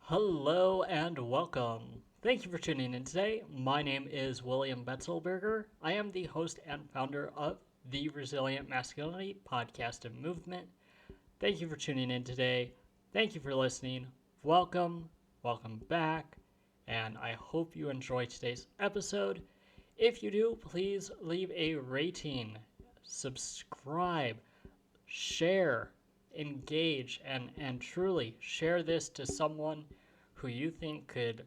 Hello and welcome. Thank you for tuning in today. My name is William Betzelberger. I am the host and founder of the Resilient Masculinity podcast and movement. Thank you for tuning in today. Thank you for listening. Welcome back, and I hope you enjoy today's episode. If you do, please leave a rating, subscribe, share, engage, and truly share this to someone who you think could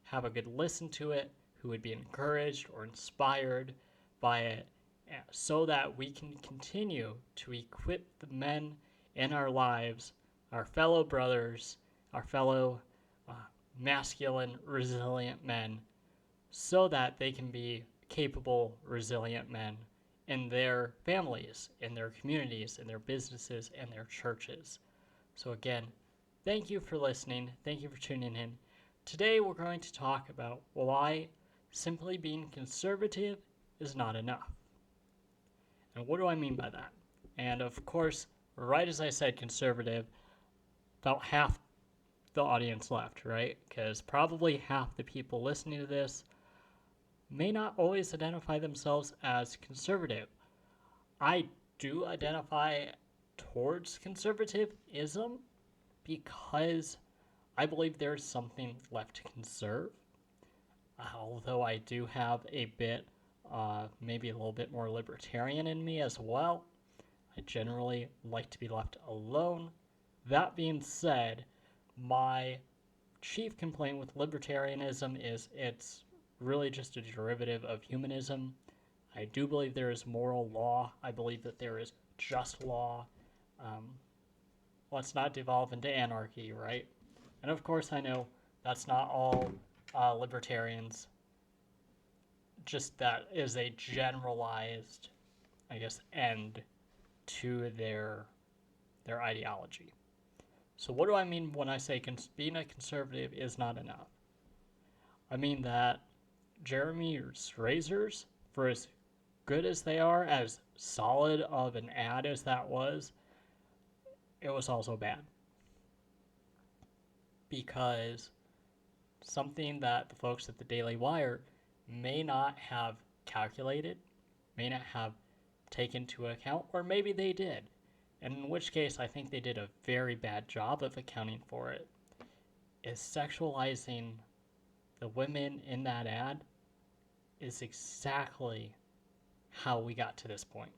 have a good listen to it, who would be encouraged or inspired by it, so that we can continue to equip the men in our lives, our fellow brothers, our fellow uh, masculine, resilient men, so that they can be capable, resilient men in their families, in their communities, in their businesses, and their churches. So, again, thank you for listening. Thank you for tuning in. Today, we're going to talk about why simply being conservative is not enough. And what do I mean by that? And of course, right as I said conservative, about half the audience left, right? Because probably half the people listening to this may not always identify themselves as conservative. I do identify towards conservatism because I believe there's something left to conserve. Although I do have a bit, maybe a little bit more libertarian in me as well. I generally like to be left alone. That being said, my chief complaint with libertarianism is it's really just a derivative of humanism. I do believe there is moral law. I believe that there is just law. Um, let's not devolve into anarchy, right? And of course, I know that's not all libertarians. Just that is a generalized, I guess, end to their ideology. So what do I mean when I say being a conservative is not enough? I mean that Jeremy's razors, for as good as they are, as solid of an ad as that was, it was also bad. Because something that the folks at the Daily Wire may not have calculated, may not have taken into account, or maybe they did. And in which case, I think they did a very bad job of accounting for it, is sexualizing the women in that ad is exactly how we got to this point.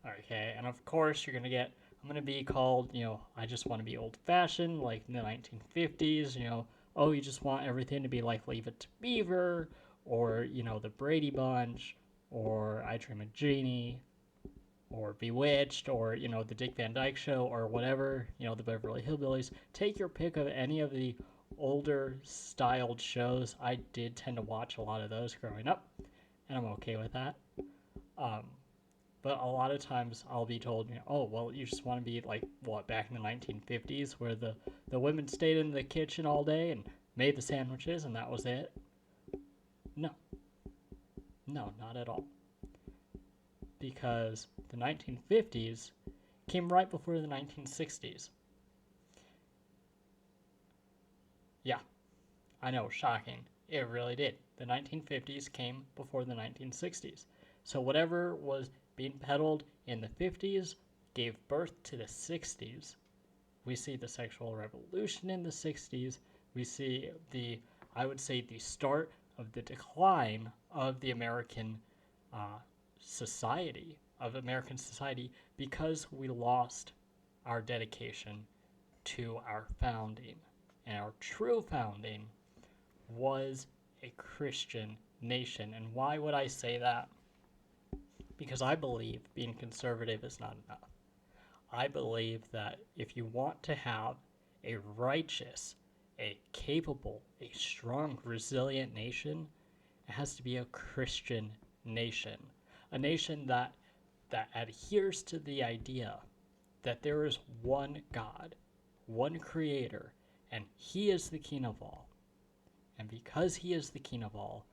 Okay, and of course you're gonna I'm gonna be called, I just want to be old fashioned, like in the 1950s, oh, you just want everything to be like Leave It to Beaver, or, the Brady Bunch, or I Dream of Jeannie, or Bewitched, or, the Dick Van Dyke Show, or whatever, the Beverly Hillbillies. Take your pick of any of the older styled shows. I did tend to watch a lot of those growing up, and I'm okay with that. But a lot of times I'll be told, oh, well, you just want to be like, what, back in the 1950s where the women stayed in the kitchen all day and made the sandwiches and that was it? No. No, not at all. Because the 1950s came right before the 1960s. Yeah, I know, shocking. It really did. The 1950s came before the 1960s. So whatever was being peddled in the 50s gave birth to the 60s. We see the sexual revolution in the 60s. We see I would say, the start of the decline of the American society, because we lost our dedication to our founding. And our true founding was a Christian nation. And why would I say that? Because I believe being conservative is not enough. I believe that if you want to have a righteous, a capable, a strong, resilient nation, it has to be a Christian nation. A nation that adheres to the idea that there is one God, one Creator, and He is the King of all. And because He is the King of all,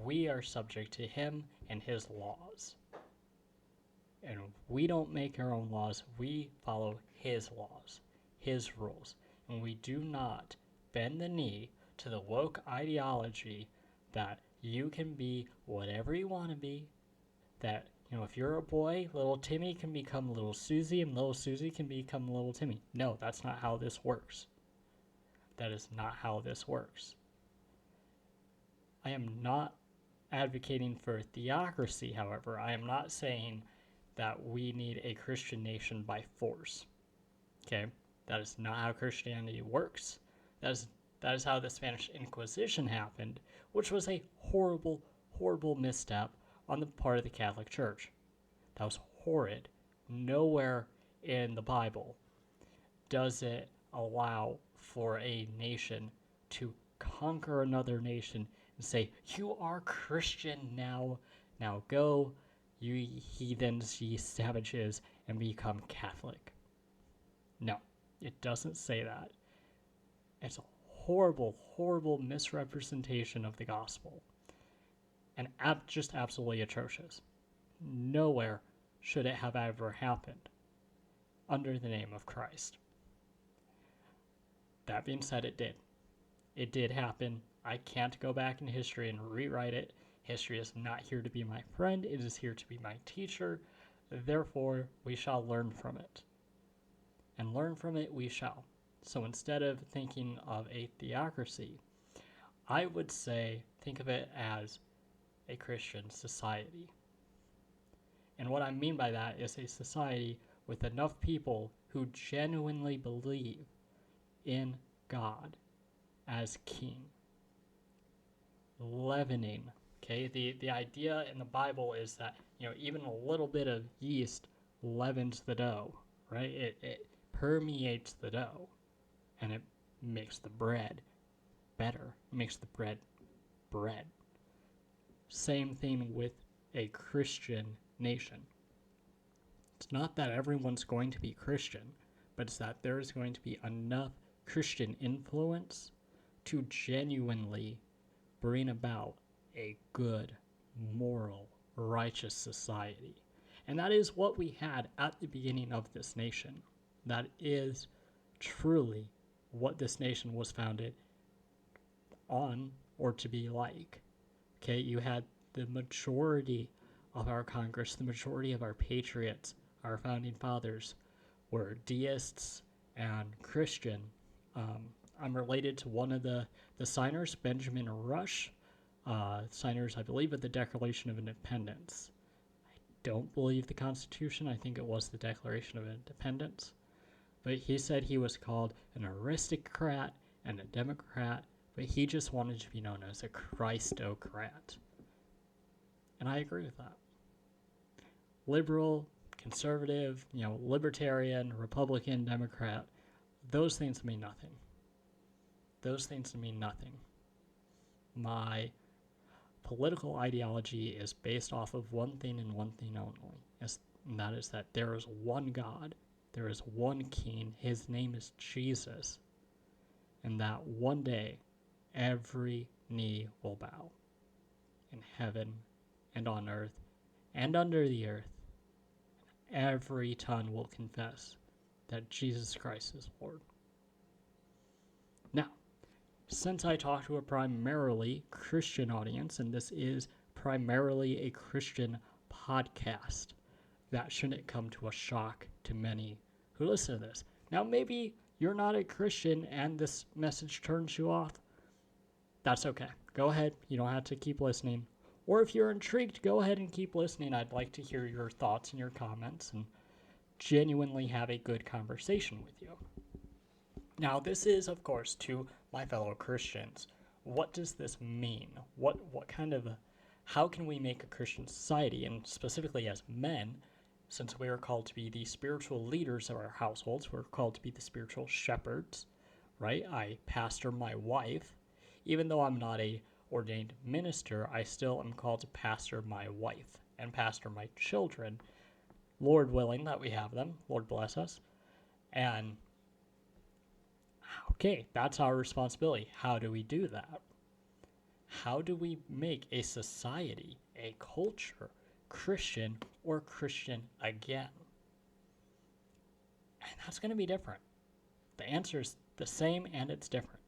we are subject to Him and His laws. And we don't make our own laws. We follow His laws, His rules. and we do not bend the knee to the woke ideology that you can be whatever you want to be, that, if you're a boy, little Timmy can become little Susie, and little Susie can become little Timmy. No, that's not how this works. That is not how this works. I am not advocating for theocracy, however. I am not saying that we need a Christian nation by force. Okay? That is not how Christianity works. That is how the Spanish Inquisition happened, which was a horrible, horrible misstep on the part of the Catholic Church. That was horrid. Nowhere in the Bible does it allow for a nation to conquer another nation and say, you are Christian now. Now go, you heathens, ye savages, and become Catholic. No, it doesn't say that. It's a horrible, horrible misrepresentation of the gospel. And just absolutely atrocious. Nowhere should it have ever happened under the name of Christ. That being said, it did. It did happen. I can't go back in history and rewrite it. History is not here to be my friend. It is here to be my teacher. Therefore, we shall learn from it. And learn from it we shall. So instead of thinking of a theocracy, I would say think of it as a Christian society. And what I mean by that is a society with enough people who genuinely believe in God as king. Leavening. Okay, the idea in the Bible is that, even a little bit of yeast leavens the dough, right? It permeates the dough, and it makes the bread better. It makes the bread. Same thing with a Christian nation. It's not that everyone's going to be Christian, but it's that there's going to be enough Christian influence to genuinely bring about a good, moral, righteous society. And that is what we had at the beginning of this nation. That is truly what this nation was founded on or to be like. Okay, you had the majority of our Congress, the majority of our patriots, our founding fathers, were deists and Christian. I'm related to one of the signers, Benjamin Rush, signers, I believe, of the Declaration of Independence. I don't believe the Constitution. I think it was the Declaration of Independence. But he said he was called an aristocrat and a Democrat, but he just wanted to be known as a Christocrat. And I agree with that. Liberal, conservative, libertarian, Republican, Democrat, those things mean nothing. Those things mean nothing. My political ideology is based off of one thing and one thing only, and that is that there is one God, there is one King, his name is Jesus, and that one day every knee will bow in heaven and on earth and under the earth. Every tongue will confess that Jesus Christ is Lord. Now, since I talk to a primarily Christian audience, and this is primarily a Christian podcast, that shouldn't come to a shock to many who listen to this. Now, maybe you're not a Christian and this message turns you off. That's okay. Go ahead. You don't have to keep listening. Or if you're intrigued, go ahead and keep listening. I'd like to hear your thoughts and your comments and genuinely have a good conversation with you. Now, this is, of course, to my fellow Christians. What does this mean? How can we make a Christian society? And specifically as men, since we are called to be the spiritual leaders of our households, we're called to be the spiritual shepherds, right? I pastor my wife. Even though I'm not a ordained minister, I still am called to pastor my wife and pastor my children, Lord willing that we have them. Lord bless us. And okay, that's our responsibility. How do we do that? How do we make a society, a culture, Christian or Christian again? And that's going to be different. The answer is the same and it's different.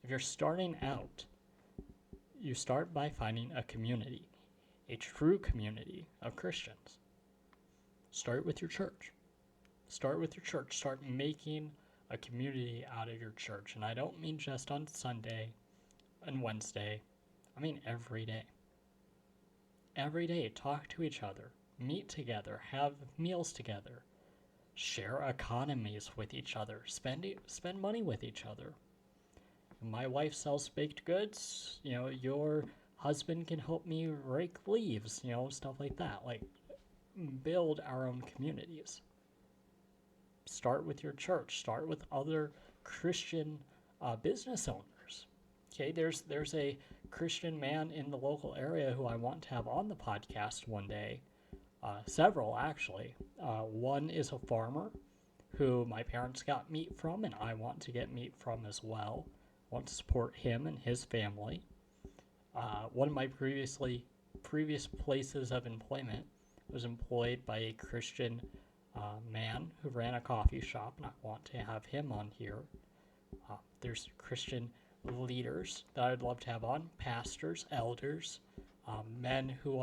If you're starting out, you start by finding a community, a true community of Christians. Start with your church. Start with your church. Start making a community out of your church. And I don't mean just on Sunday and Wednesday. I mean every day. Every day, talk to each other, meet together, have meals together, share economies with each other, spend money with each other. My wife sells baked goods, your husband can help me rake leaves, stuff like that. Like, build our own communities. Start with your church. Start with other Christian business owners. Okay, there's a Christian man in the local area who I want to have on the podcast one day. Several, actually. One is a farmer who my parents got meat from, and I want to get meat from as well. I want to support him and his family. One of my previous places of employment was employed by a Christian man who ran a coffee shop, and I want to have him on here. There's Christian leaders that I'd love to have on, pastors, elders, men who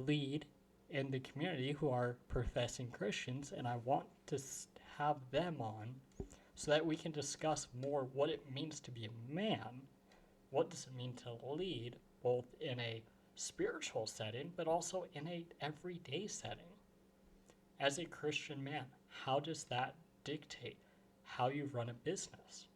lead in the community, who are professing Christians, and I want to have them on so that we can discuss more what it means to be a man. What does it mean to lead, both in a spiritual setting, but also in a everyday setting? As a Christian man, how does that dictate how you run a business?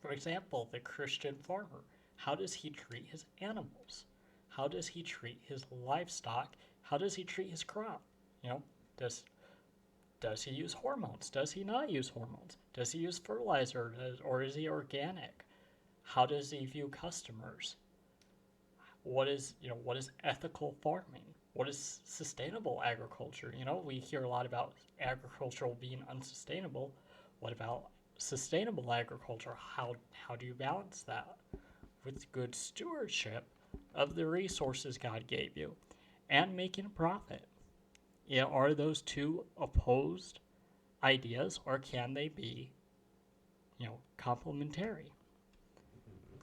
For example, the Christian farmer, how does he treat his animals? How does he treat his livestock? How does he treat his crop? Does he use hormones? Does he not use hormones? Does he use fertilizer, or is he organic? How does he view customers? What is ethical farming? What is sustainable agriculture? We hear a lot about agricultural being unsustainable. What about sustainable agriculture? How do you balance that with good stewardship of the resources God gave you and making a profit? Are those two opposed ideas, or can they be, complementary?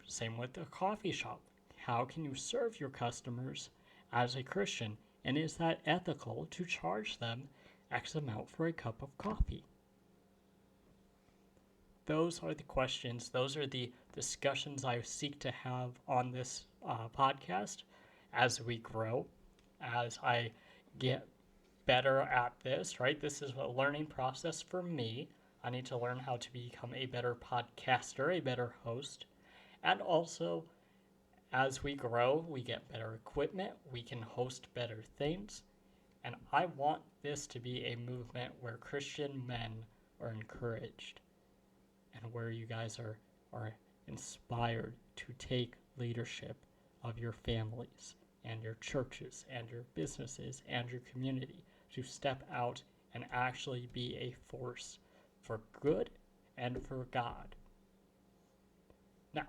Same with the coffee shop. How can you serve your customers as a Christian? And is that ethical to charge them X amount for a cup of coffee? Those are the questions. Those are the discussions I seek to have on this podcast as we grow, as I get better at this, right? This is a learning process for me. I need to learn how to become a better podcaster, a better host. And also, as we grow, we get better equipment, we can host better things. And I want this to be a movement where Christian men are encouraged, and where you guys are inspired to take leadership of your families and your churches and your businesses and your community, to step out and actually be a force for good and for God. Now,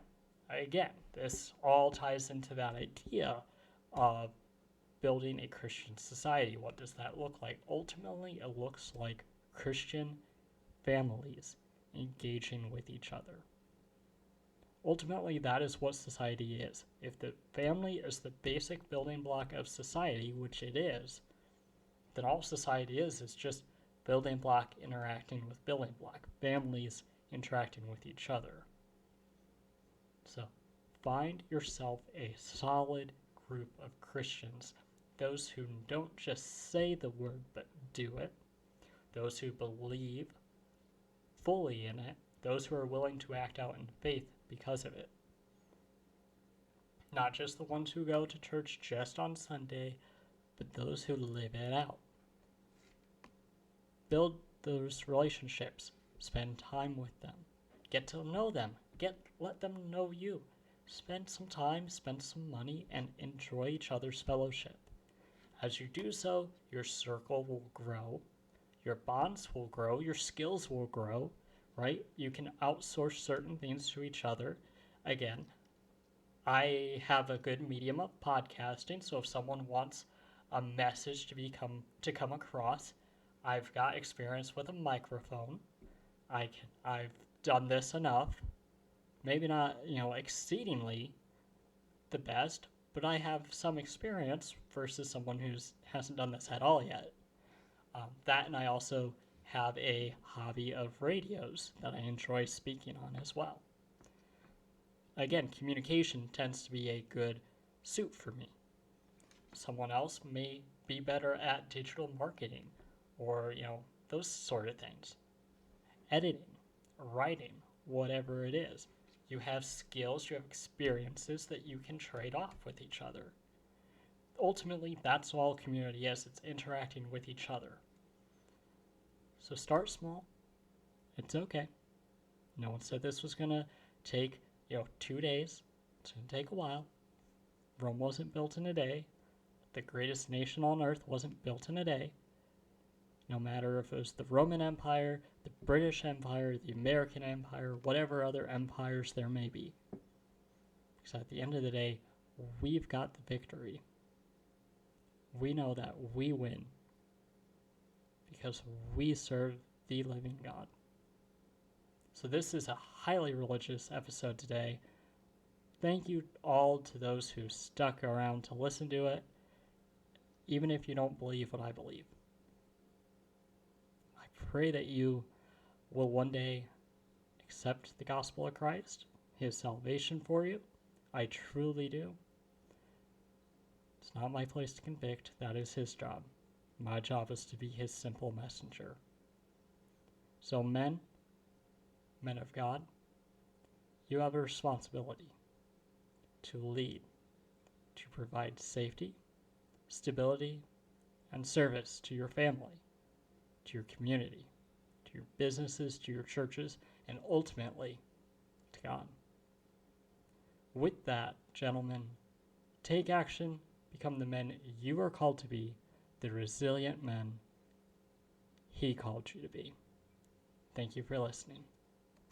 again, this all ties into that idea of building a Christian society. What does that look like? Ultimately, it looks like Christian families engaging with each other. Ultimately, that is what society is. If the family is the basic building block of society, which it is, then all society is just building block interacting with building block, families interacting with each other. So find yourself a solid group of Christians, those who don't just say the word but do it, those who believe fully in it, those who are willing to act out in faith because of it. Not just the ones who go to church just on Sunday, but those who live it out. Build those relationships. Spend time with them. Get to know them. Let them know you. Spend some time, spend some money, and enjoy each other's fellowship. As you do so, your circle will grow. Your bonds will grow. Your skills will grow, right? You can outsource certain things to each other. Again, I have a good medium of podcasting, so if someone wants a message to come across, I've got experience with a microphone. I've done this enough. Maybe not, exceedingly the best, but I have some experience versus someone who hasn't done this at all yet. That, and I also have a hobby of radios that I enjoy speaking on as well. Again, communication tends to be a good suit for me. Someone else may be better at digital marketing or, those sort of things. Editing, writing, whatever it is. You have skills, you have experiences that you can trade off with each other. Ultimately, that's all community is. It's interacting with each other. So start small. It's okay. No one said this was going to take, 2 days. It's going to take a while. Rome wasn't built in a day. The greatest nation on earth wasn't built in a day. No matter if it was the Roman Empire, the British Empire, the American Empire, whatever other empires there may be. Because at the end of the day, we've got the victory. We know that we win because we serve the living God. So this is a highly religious episode today. Thank you all to those who stuck around to listen to it, even if you don't believe what I believe. I pray that you will one day accept the gospel of Christ, his salvation for you. I truly do. It's not my place to convict. That is his job. My job is to be his simple messenger. So men of God, you have a responsibility to lead, to provide safety, stability, and service to your family, to your community, to your businesses, to your churches, and ultimately to God. With that, gentlemen, take action, become the men you are called to be, the resilient men he called you to be. Thank you for listening.